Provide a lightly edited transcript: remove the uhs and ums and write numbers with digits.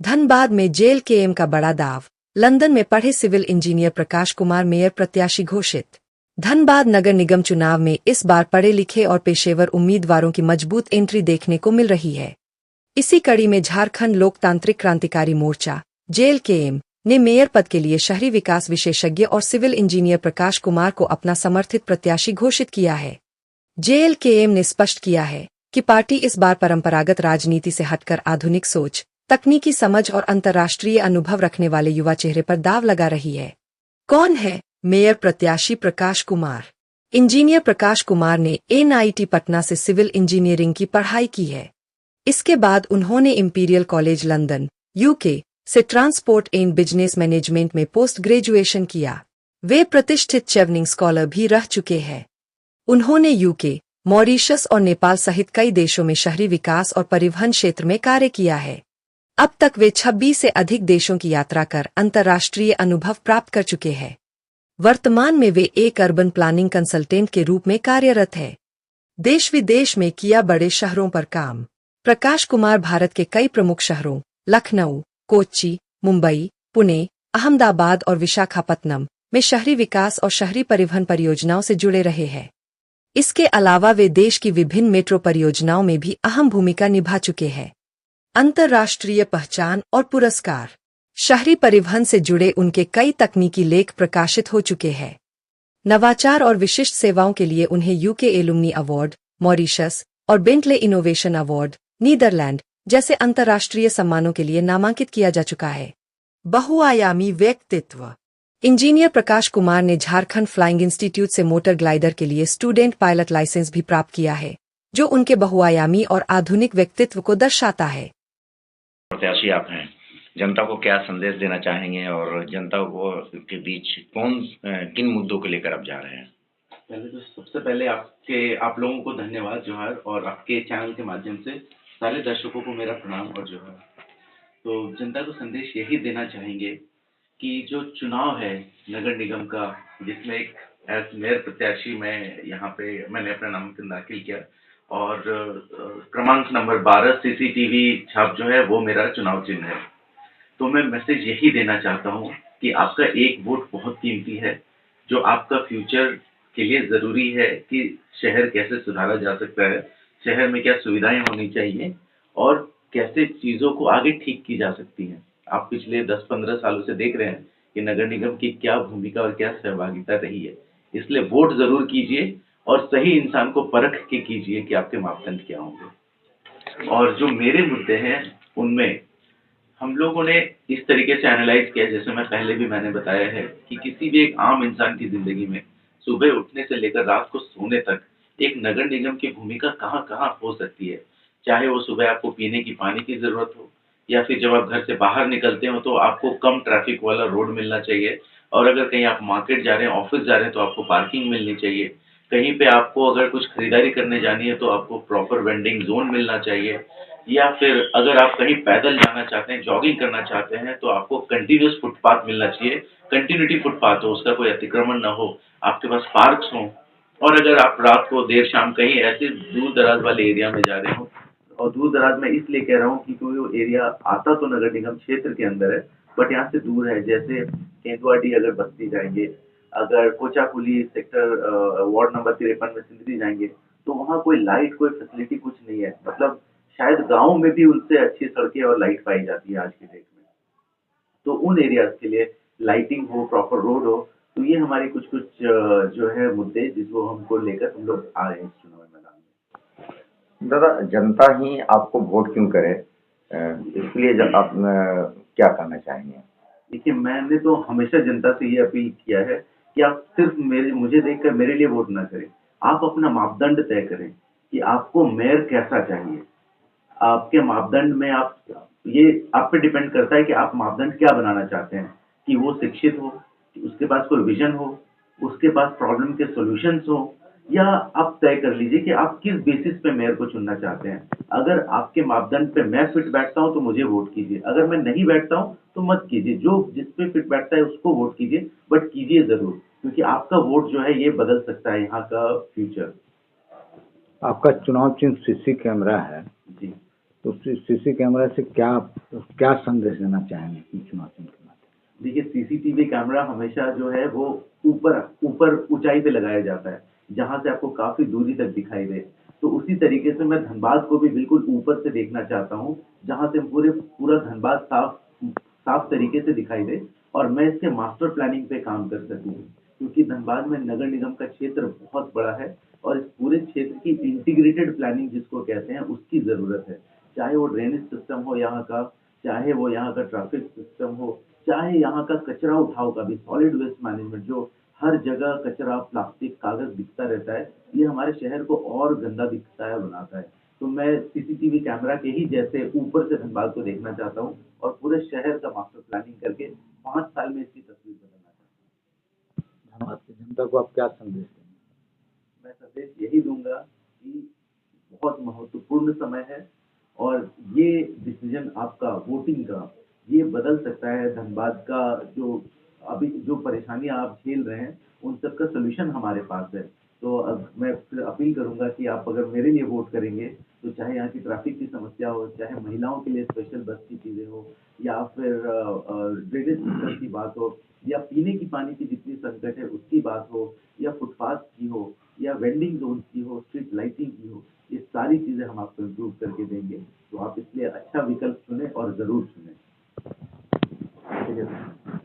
धनबाद में जेल के एम का बड़ा दाव। लंदन में पढ़े civil engineer Prakash Kumar mayor प्रत्याशी घोषित। धनबाद नगर निगम चुनाव में इस बार पढ़े लिखे और पेशेवर उम्मीदवारों की मजबूत एंट्री देखने को मिल रही है। इसी कड़ी में झारखंड लोकतांत्रिक क्रांतिकारी मोर्चा जेल के एम ने मेयर पद के लिए शहरी विकास विशेषज्ञ और सिविल इंजीनियर प्रकाश कुमार को अपना समर्थित प्रत्याशी घोषित किया है। जेल के एम ने स्पष्ट किया है कि पार्टी इस बार परंपरागत राजनीति से हटकर आधुनिक सोच, तकनीकी समझ और अंतर्राष्ट्रीय अनुभव रखने वाले युवा चेहरे पर दाव लगा रही है। कौन है मेयर प्रत्याशी प्रकाश कुमार? इंजीनियर प्रकाश कुमार ने एनआईटी पटना से सिविल इंजीनियरिंग की पढ़ाई की है। इसके बाद उन्होंने इंपीरियल कॉलेज लंदन, यूके से ट्रांसपोर्ट एंड बिजनेस मैनेजमेंट में पोस्ट ग्रेजुएशन किया। वे प्रतिष्ठित चेवनिंग स्कॉलर भी रह चुके हैं। उन्होंने यूके, मॉरिशस और नेपाल सहित कई देशों में शहरी विकास और परिवहन क्षेत्र में कार्य किया है। अब तक वे 26 से अधिक देशों की यात्रा कर अंतर्राष्ट्रीय अनुभव प्राप्त कर चुके हैं। वर्तमान में वे एक अर्बन प्लानिंग कंसल्टेंट के रूप में कार्यरत है। देश विदेश में किया बड़े शहरों पर काम। प्रकाश कुमार भारत के कई प्रमुख शहरों लखनऊ, कोच्चि, मुंबई, पुणे, अहमदाबाद और विशाखापत्तनम में शहरी विकास और शहरी परिवहन परियोजनाओं से जुड़े रहे हैं। इसके अलावा वे देश की विभिन्न मेट्रो परियोजनाओं में भी अहम भूमिका निभा चुके हैं। अंतर्राष्ट्रीय पहचान और पुरस्कार। शहरी परिवहन से जुड़े उनके कई तकनीकी लेख प्रकाशित हो चुके हैं। नवाचार और विशिष्ट सेवाओं के लिए उन्हें यूके एलुमनी अवार्ड, मॉरिशस और बेंटले इनोवेशन अवार्ड, नीदरलैंड जैसे अंतर्राष्ट्रीय सम्मानों के लिए नामांकित किया जा चुका है। बहुआयामी व्यक्तित्व। इंजीनियर प्रकाश कुमार ने झारखंड फ्लाइंग इंस्टीट्यूट से मोटर ग्लाइडर के लिए स्टूडेंट पायलट लाइसेंस भी प्राप्त किया है, जो उनके बहुआयामी और आधुनिक व्यक्तित्व को दर्शाता है। प्रत्याशी आप हैं, जनता को क्या संदेश देना चाहेंगे और जनता को के बीच किन मुद्दों को लेकर आप जा रहे हैं? पहले तो सबसे पहले आप लोगों को धन्यवाद जोहार, और आपके चैनल के माध्यम से सारे दर्शकों को मेरा प्रणाम और जोहार। तो जनता को संदेश यही देना चाहेंगे कि जो चुनाव है नगर निगम का, जिसमें एक एज मेयर प्रत्याशी मैंने अपना नामांकन दाखिल किया, और क्रमांक नंबर 12 सीसीटीवी छाप जो है वो मेरा चुनाव चिन्ह है। तो मैं मैसेज यही देना चाहता हूँ कि आपका एक वोट बहुत कीमती है, जो आपका फ्यूचर के लिए ज़रूरी है कि शहर कैसे सुधारा जा सकता है, शहर में क्या सुविधाएं होनी चाहिए और कैसे चीज़ों को आगे ठीक की जा सकती हैं। आप पिछले 10-15 सालों से देख रहे हैं कि नगर निगम की क्या भूमिका और क्या सहभागिता रही है। इसलिए वोट ज़रूर कीजिए और सही इंसान को परख के कीजिए कि आपके मापदंड क्या होंगे। और जो मेरे मुद्दे हैं उनमें हम लोगों ने इस तरीके से एनालाइज किया, जैसे मैंने बताया है कि किसी भी एक आम इंसान की जिंदगी में सुबह उठने से लेकर रात को सोने तक एक नगर निगम की भूमिका कहाँ कहाँ हो सकती है। चाहे वो सुबह आपको पीने की पानी की जरूरत हो, या फिर जब आप घर से बाहर निकलते हो तो आपको कम ट्रैफिक वाला रोड मिलना चाहिए, और अगर कहीं आप मार्केट जा रहे हैं, ऑफिस जा रहे हैं, तो आपको पार्किंग मिलनी चाहिए। कहीं पे आपको अगर कुछ खरीदारी करने जानी है तो आपको प्रॉपर वेंडिंग जोन मिलना चाहिए, या फिर अगर आप कहीं पैदल जाना चाहते हैं, जॉगिंग करना चाहते हैं, तो आपको कंटिन्यूस फुटपाथ मिलना चाहिए। कंटिन्यूटी फुटपाथ हो, उसका कोई अतिक्रमण ना हो, आपके पास पार्क्स हों। और अगर आप रात को देर शाम कहीं ऐसे दूर दराज वाले एरिया में जा रहे हो, और दूर दराज में इसलिए कह रहा हूँ क्योंकि वो एरिया आता तो नगर निगम क्षेत्र के अंदर है, बट यहाँ से दूर है। जैसे केंदुआडी अगर बस्ती जाएंगे, अगर कोचाकुली सेक्टर वार्ड नंबर 53 में सिंदरी जाएंगे, तो वहाँ कोई लाइट, कोई फैसिलिटी कुछ नहीं है। मतलब शायद गाँव में भी उनसे अच्छी सड़कें और लाइट पाई जाती है आज के डेट में। तो उन एरियाज के लिए लाइटिंग हो, प्रॉपर रोड हो। तो ये हमारी कुछ कुछ जो है मुद्दे जिसको हमको लेकर हम लोग आ रहे हैं इस चुनाव मैदान में। दादा, जनता ही आपको वोट क्यों करे, इसलिए जब आप क्या कहना चाहेंगे? देखिए, मैंने तो हमेशा जनता से ये अपील किया है कि आप सिर्फ मुझे देखकर मेरे लिए वोट ना करें। आप अपना मापदंड तय करें कि आपको मेयर कैसा चाहिए। आपके मापदंड में ये आप पे डिपेंड करता है कि आप मापदंड क्या बनाना चाहते हैं, कि वो शिक्षित हो, कि उसके पास कोई विजन हो, उसके पास प्रॉब्लम के सॉल्यूशंस हो, या आप तय कर लीजिए कि आप किस बेसिस पे मेयर को चुनना चाहते हैं। अगर आपके मापदंड पे मैं फिट बैठता हूं तो मुझे वोट कीजिए, अगर मैं नहीं बैठता हूं तो मत कीजिए। जो जिस पे फिट बैठता है उसको वोट कीजिए, बट कीजिए जरूर, क्योंकि आपका वोट जो है ये बदल सकता है यहाँ का फ्यूचर। आपका चुनाव चिन्ह सीसी कैमरा है जी। तो सीसी कैमरा से क्या क्या संदेश देना चाहेंगे चुनाव के माध्यम देखिए, सीसीटीवी कैमरा हमेशा जो है वो ऊपर ऊपर ऊंचाई पे लगाया जाता है, जहां से आपको काफी दूरी तक दिखाई दे। तो उसी तरीके से मैं धनबाद को भी बिल्कुल ऊपर से देखना चाहता हूँ, जहां से पूरा धनबाद साफ साफ तरीके से दिखाई दे और मैं इसके मास्टर प्लानिंग पे काम कर सकूँ, क्योंकि धनबाद में नगर निगम का क्षेत्र बहुत बड़ा है और इस पूरे क्षेत्र की इंटीग्रेटेड प्लानिंग जिसको कहते हैं उसकी जरूरत है। चाहे वो ड्रेनेज सिस्टम हो यहाँ का, चाहे वो यहाँ का ट्रैफिक सिस्टम हो, चाहे यहाँ का कचरा उठाव का भी सॉलिड वेस्ट मैनेजमेंट, जो हर जगह कचरा प्लास्टिक कागज दिखता रहता है, ये हमारे शहर को और गंदा दिखता है बनाता है। तो मैं सीसीटीवी कैमरा के ही जैसे ऊपर से धनबाद को देखना चाहता हूँ और पूरे शहर का मास्टर प्लानिंग करके 5 साल में इसकी तस्वीर बदलना चाहता हूँ। धन्यवाद। जनता को आप क्या संदेश देंगे? मैं संदेश यही दूंगा कि बहुत महत्वपूर्ण समय है और ये डिसीजन आपका वोटिंग का ये बदल सकता है धनबाद का। जो अभी जो परेशानियां आप झेल रहे हैं उन सब का सोल्यूशन हमारे पास है। तो अब मैं फिर अपील करूंगा कि आप अगर मेरे लिए वोट करेंगे तो चाहे यहाँ की ट्रैफिक की समस्या हो, चाहे महिलाओं के लिए स्पेशल बस की चीजें हो, या फिर ड्रेनेज सिस्टम की बात हो, या पीने की पानी की जितनी संकट है उसकी बात हो, या फुटपाथ की हो, या वेंडिंग जोन की हो, स्ट्रीट लाइटिंग की हो, ये सारी चीजें हम आपको इम्प्रूव करके देंगे। तो आप इसलिए अच्छा विकल्प चुने और जरूर चुने। ठीक है।